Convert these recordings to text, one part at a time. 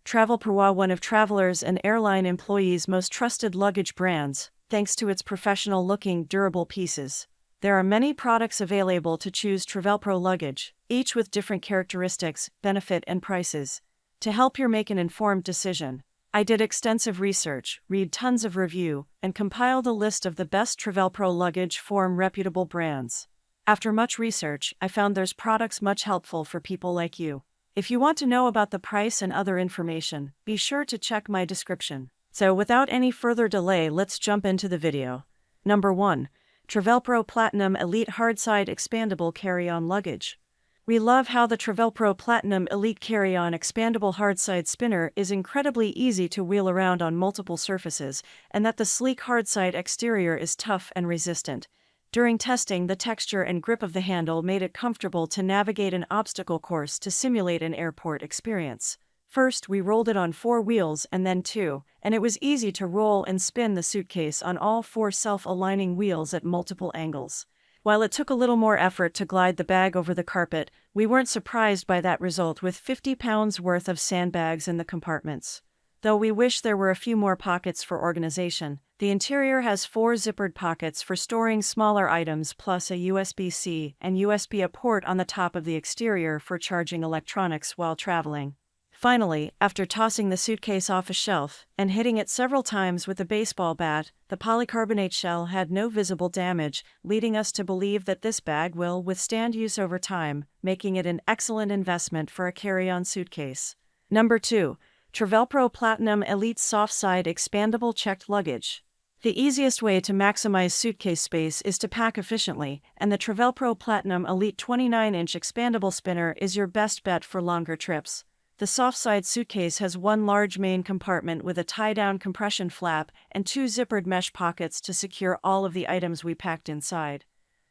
Travelpro, one of travelers' and airline employees' most trusted luggage brands, thanks to its professional-looking, durable pieces. There are many products available to choose Travelpro Luggage, each with different characteristics, benefit and prices. To help you make an informed decision, I did extensive research, read tons of review, and compiled a list of the best Travelpro luggage from reputable brands. After much research, I found there's products much helpful for people like you. If you want to know about the price and other information, be sure to check my description. So without any further delay, let's jump into the video. Number 1. Travelpro Platinum Elite Hardside Expandable Carry-On Luggage. We love how the Travelpro Platinum Elite Carry-On Expandable Hardside Spinner is incredibly easy to wheel around on multiple surfaces, and that the sleek hardside exterior is tough and resistant. During testing, the texture and grip of the handle made it comfortable to navigate an obstacle course to simulate an airport experience. First, we rolled it on 4 wheels and then 2, and it was easy to roll and spin the suitcase on all 4 self-aligning wheels at multiple angles. While it took a little more effort to glide the bag over the carpet, we weren't surprised by that result with 50 pounds worth of sandbags in the compartments. Though we wish there were a few more pockets for organization, the interior has 4 zippered pockets for storing smaller items plus a USB-C and USB-A port on the top of the exterior for charging electronics while traveling. Finally, after tossing the suitcase off a shelf and hitting it several times with a baseball bat, the polycarbonate shell had no visible damage, leading us to believe that this bag will withstand use over time, making it an excellent investment for a carry-on suitcase. Number 2. Travelpro Platinum Elite Soft Side Expandable Checked Luggage. The easiest way to maximize suitcase space is to pack efficiently, and the Travelpro Platinum Elite 29-inch expandable spinner is your best bet for longer trips. The soft-side suitcase has 1 large main compartment with a tie-down compression flap and 2 zippered mesh pockets to secure all of the items we packed inside.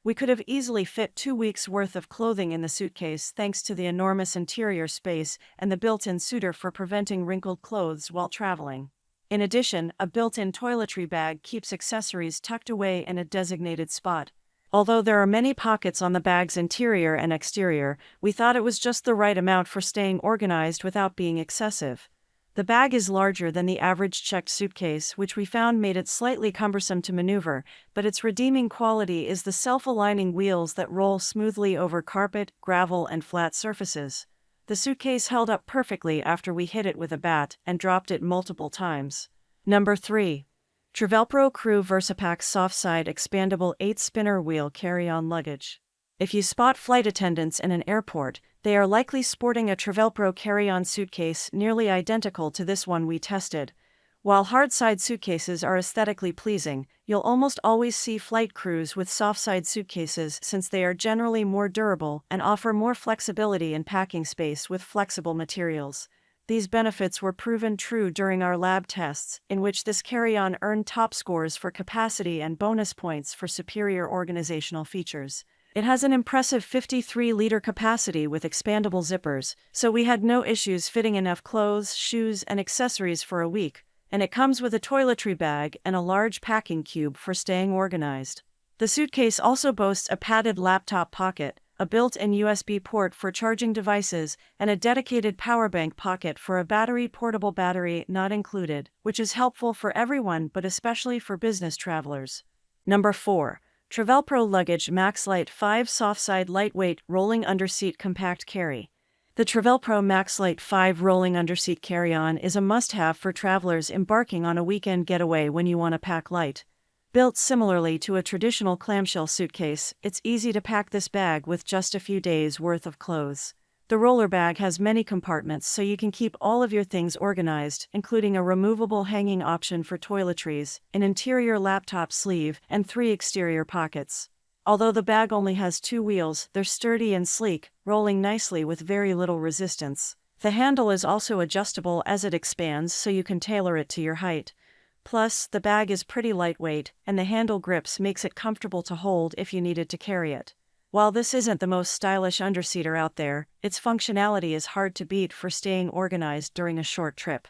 We could have easily fit 2 weeks' worth of clothing in the suitcase thanks to the enormous interior space and the built-in suitor for preventing wrinkled clothes while traveling. In addition, a built-in toiletry bag keeps accessories tucked away in a designated spot. Although there are many pockets on the bag's interior and exterior, we thought it was just the right amount for staying organized without being excessive. The bag is larger than the average checked suitcase, which we found made it slightly cumbersome to maneuver, but its redeeming quality is the self-aligning wheels that roll smoothly over carpet, gravel, and flat surfaces. The suitcase held up perfectly after we hit it with a bat and dropped it multiple times. Number 3. Travelpro Crew VersaPack Soft Side Expandable 8-Spinner Wheel Carry-On Luggage. If you spot flight attendants in an airport, they are likely sporting a Travelpro carry-on suitcase nearly identical to this one we tested. While hard-side suitcases are aesthetically pleasing, you'll almost always see flight crews with soft-side suitcases since they are generally more durable and offer more flexibility in packing space with flexible materials. These benefits were proven true during our lab tests, in which this carry-on earned top scores for capacity and bonus points for superior organizational features. It has an impressive 53-liter capacity with expandable zippers, so we had no issues fitting enough clothes, shoes, and accessories for a week, and it comes with a toiletry bag and a large packing cube for staying organized. The suitcase also boasts a padded laptop pocket, a built-in USB port for charging devices, and a dedicated power bank pocket for a portable battery not included, which is helpful for everyone but especially for business travelers. Number 4. Travelpro Luggage MaxLite 5 Softside Lightweight Rolling Underseat Compact Carry. The Travelpro MaxLite 5 Rolling Underseat Carry-On is a must-have for travelers embarking on a weekend getaway when you want to pack light. Built similarly to a traditional clamshell suitcase, it's easy to pack this bag with just a few days' worth of clothes. The roller bag has many compartments so you can keep all of your things organized, including a removable hanging option for toiletries, an interior laptop sleeve, and 3 exterior pockets. Although the bag only has 2 wheels, they're sturdy and sleek, rolling nicely with very little resistance. The handle is also adjustable as it expands so you can tailor it to your height. Plus, the bag is pretty lightweight, and the handle grips makes it comfortable to hold if you needed to carry it. While this isn't the most stylish underseater out there, its functionality is hard to beat for staying organized during a short trip.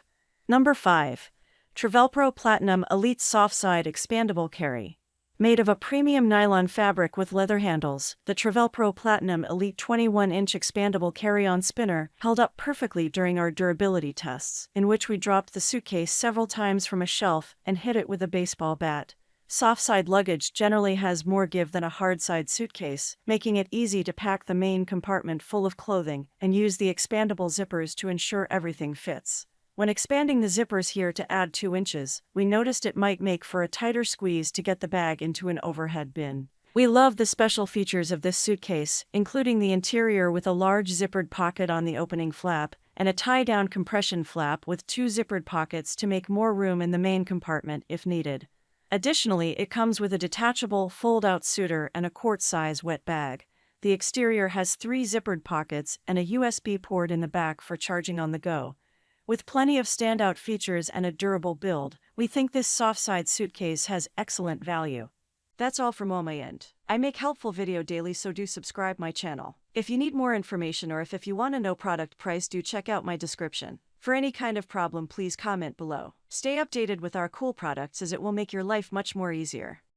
Number 5. Travelpro Platinum Elite Softside Expandable Carry. Made of a premium nylon fabric with leather handles, the Travelpro Platinum Elite 21-inch expandable carry-on spinner held up perfectly during our durability tests, in which we dropped the suitcase several times from a shelf and hit it with a baseball bat. Soft-side luggage generally has more give than a hard-side suitcase, making it easy to pack the main compartment full of clothing and use the expandable zippers to ensure everything fits. When expanding the zippers here to add 2 inches, we noticed it might make for a tighter squeeze to get the bag into an overhead bin. We love the special features of this suitcase, including the interior with a large zippered pocket on the opening flap, and a tie-down compression flap with 2 zippered pockets to make more room in the main compartment if needed. Additionally, it comes with a detachable, fold-out suitor and a quart-size wet bag. The exterior has 3 zippered pockets and a USB port in the back for charging on the go. With plenty of standout features and a durable build, we think this soft-side suitcase has excellent value. That's all from my end. I make helpful video daily, so do subscribe my channel. If you need more information or if you want to know product price, do check out my description. For any kind of problem, please comment below. Stay updated with our cool products as it will make your life much more easier.